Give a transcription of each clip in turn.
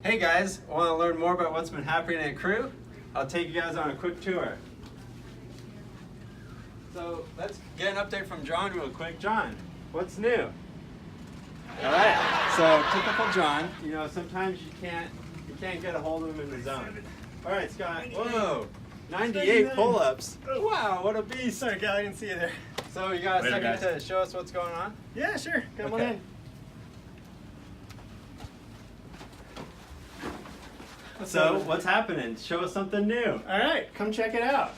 Hey guys, want to learn more about what's been happening at Crew? I'll take you guys on a quick tour. So let's get an update from John real quick. John, what's new? All right, so typical John, sometimes you can't get a hold of him in the zone. All right, Scott, whoa, 98 pull-ups. Wow, what a beast. Sorry, Gal, I didn't see you there. So you got a Later, second guys. to show us what's going on? Yeah, sure. Come on Okay. in. So what's happening? Show us something new. All right, come check it out.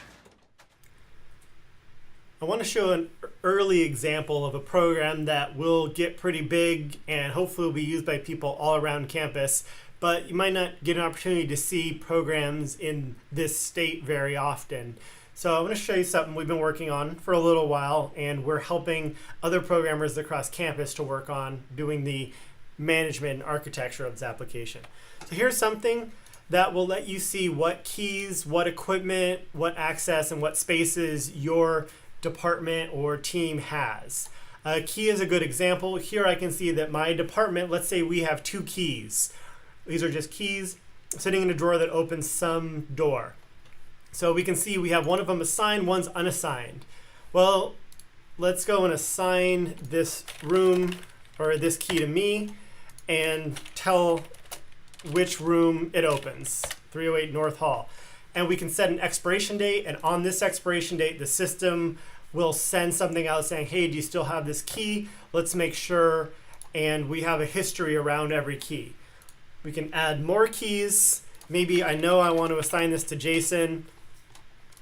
I want to show an early example of a program that will get pretty big and hopefully will be used by people all around campus, but you might not get an opportunity to see programs in this state very often. So I'm going to show you something we've been working on for a little while, and we're helping other programmers across campus to work on doing the management and architecture of this application. So here's something that will let you see what keys, what equipment, what access, and what spaces your department or team has. A key is a good example. Here I can see that my department, let's say we have 2 keys. These are just keys sitting in a drawer that opens some door. So we can see we have one of them assigned, one's unassigned. Well, let's go and assign this room or this key to me and tell which room it opens, 308 North Hall. And we can set an expiration date, and on this expiration date, the system will send something out saying, hey, do you still have this key? Let's make sure, and we have a history around every key. We can add more keys. Maybe I know I want to assign this to Jason,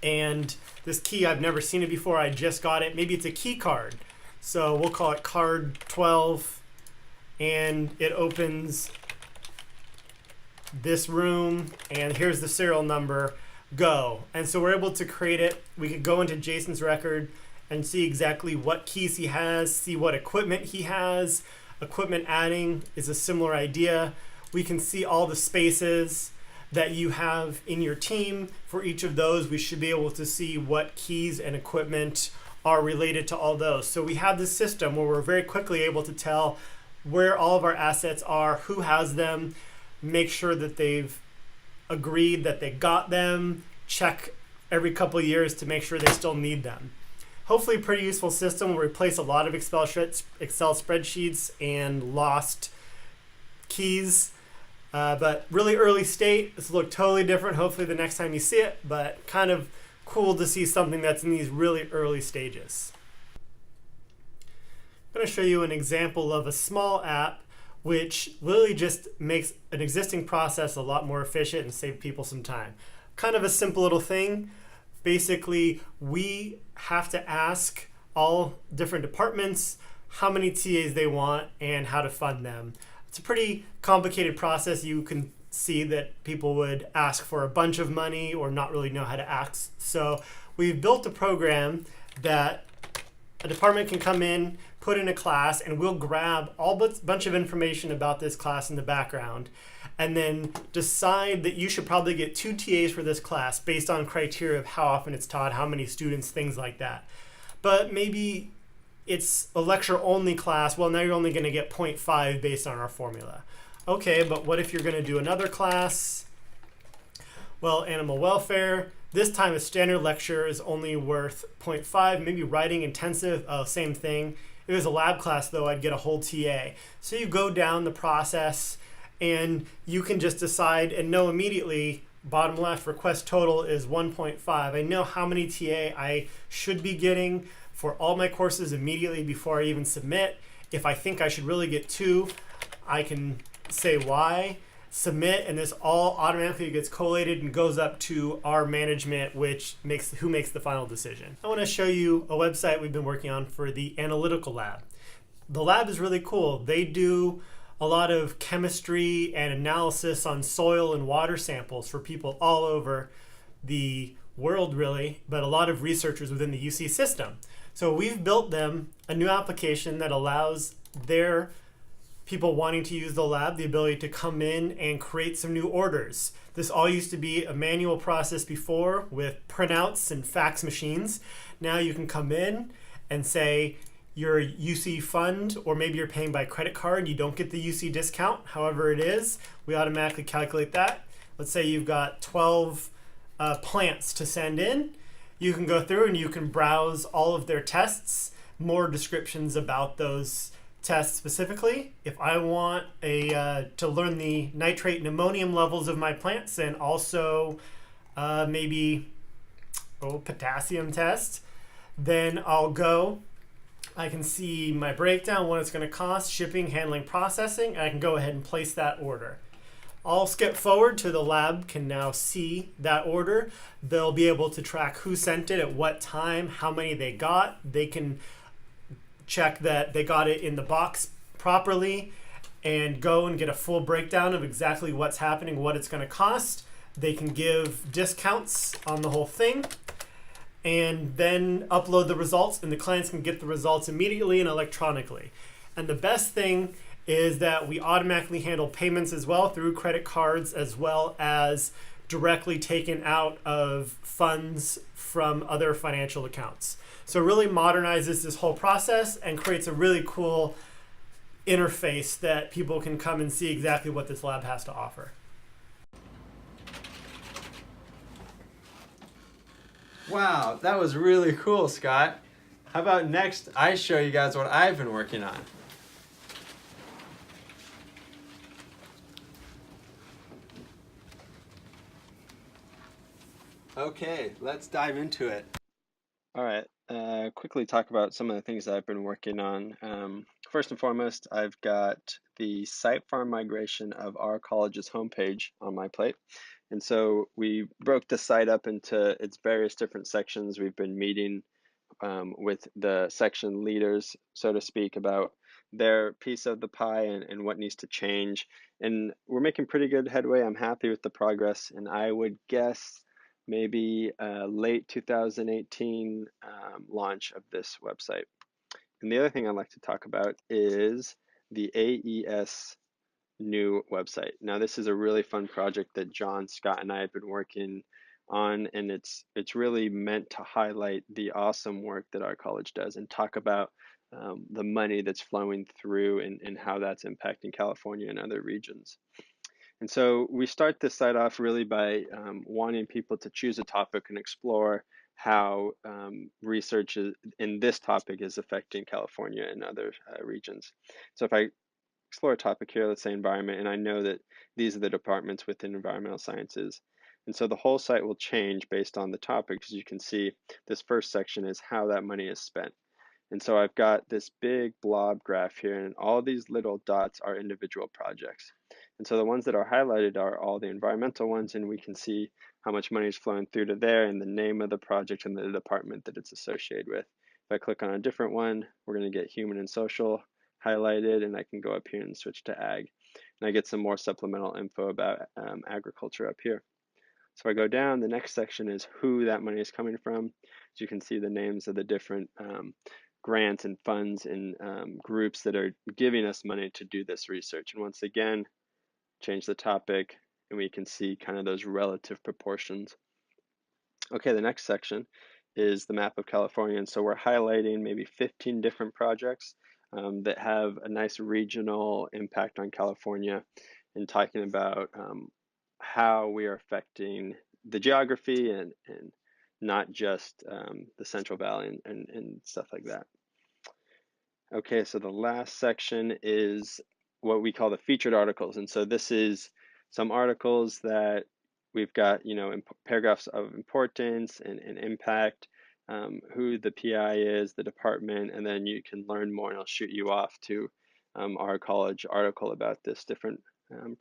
and this key, I've never seen it before, I just got it. Maybe it's a key card. So we'll call it card 12, and it opens this room, and here's the serial number, go. And so we're able to create it. We could go into Jason's record and see exactly what keys he has, see what equipment he has. Equipment adding is a similar idea. We can see all the spaces that you have in your team. For each of those, we should be able to see what keys and equipment are related to all those. So we have this system where we're very quickly able to tell where all of our assets are, who has them, make sure that they've agreed that they got them, check every couple of years to make sure they still need them. Hopefully a pretty useful system will replace a lot of Excel spreadsheets and lost keys. But really early state, this will look totally different hopefully the next time you see it, but kind of cool to see something that's in these really early stages. I'm going to show you an example of a small app which really just makes an existing process a lot more efficient and save people some time. Kind of a simple little thing. Basically, we have to ask all different departments how many TAs they want and how to fund them. It's a pretty complicated process. You can see that people would ask for a bunch of money or not really know how to ask. So we've built a program that a department can come in, put in a class, and we'll grab all bunch of information about this class in the background and then decide that you should probably get 2 TAs for this class based on criteria of how often it's taught, how many students, things like that. But maybe it's a lecture-only class. Well, now you're only going to get 0.5 based on our formula. Okay, but what if you're going to do another class? Well, animal welfare. This time a standard lecture is only worth 0.5, maybe writing intensive, same thing. If it was a lab class though, I'd get a whole TA. So you go down the process and you can just decide and know immediately, bottom left, request total is 1.5. I know how many TA I should be getting for all my courses immediately before I even submit. If I think I should really get 2, I can say why, submit, and this all automatically gets collated and goes up to our management, who makes the final decision. I want to show you a website we've been working on for the analytical lab. The lab is really cool. They do a lot of chemistry and analysis on soil and water samples for people all over the world really, but a lot of researchers within the UC system. So we've built them a new application that allows their people wanting to use the lab the ability to come in and create some new orders. This all used to be a manual process before with printouts and fax machines. Now you can come in and say, your UC fund, or maybe you're paying by credit card, you don't get the UC discount. However it is, we automatically calculate that. Let's say you've got 12 plants to send in. You can go through and you can browse all of their tests, more descriptions about those tests specifically. If I want to learn the nitrate and ammonium levels of my plants, and also maybe potassium test, then I can see my breakdown, what it's going to cost, shipping, handling, processing, and I can go ahead and place that order. I'll skip forward to the lab can now see that order. They'll be able to track who sent it, at what time, how many they got. They can check that they got it in the box properly and go and get a full breakdown of exactly what's happening, what it's going to cost. They can give discounts on the whole thing and then upload the results, and the clients can get the results immediately and electronically. And the best thing is that we automatically handle payments as well through credit cards, as well as directly taken out of funds from other financial accounts. So it really modernizes this whole process and creates a really cool interface that people can come and see exactly what this lab has to offer. Wow, that was really cool, Scott. How about next I show you guys what I've been working on. Okay, let's dive into it. All right, quickly talk about some of the things that I've been working on. First and foremost, I've got the site farm migration of our college's homepage on my plate. And so we broke the site up into its various different sections. We've been meeting with the section leaders, so to speak, about their piece of the pie and what needs to change. And we're making pretty good headway. I'm happy with the progress, and I would guess maybe late 2018 launch of this website. And the other thing I'd like to talk about is the AES new website. Now, this is a really fun project that John, Scott, and I have been working on, and it's really meant to highlight the awesome work that our college does and talk about the money that's flowing through and how that's impacting California and other regions. And so we start this site off really by wanting people to choose a topic and explore how research in this topic is affecting California and other regions. So if I explore a topic here, let's say environment, and I know that these are the departments within environmental sciences. And so the whole site will change based on the topic. As you can see, this first section is how that money is spent. And so I've got this big blob graph here, and all these little dots are individual projects. And so the ones that are highlighted are all the environmental ones, and we can see how much money is flowing through to there and the name of the project and the department that it's associated with. If I click on a different one, we're going to get human and social highlighted, and I can go up here and switch to ag. And I get some more supplemental info about agriculture up here. So if I go down, the next section is who that money is coming from. As you can see, the names of the different grants and funds and groups that are giving us money to do this research. And once again, change the topic, and we can see kind of those relative proportions. Okay, the next section is the map of California. And so we're highlighting maybe 15 different projects that have a nice regional impact on California, and talking about how we are affecting the geography and not just the Central Valley and stuff like that. Okay, so the last section is what we call the featured articles. And so this is some articles that we've got, paragraphs of importance and impact, who the PI is, the department, and then you can learn more, and I'll shoot you off to our college article about this different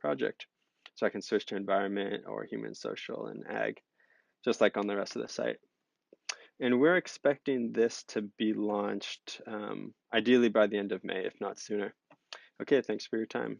project. So I can switch to environment or human, social, and ag, just like on the rest of the site. And we're expecting this to be launched ideally by the end of May, if not sooner. Okay, thanks for your time.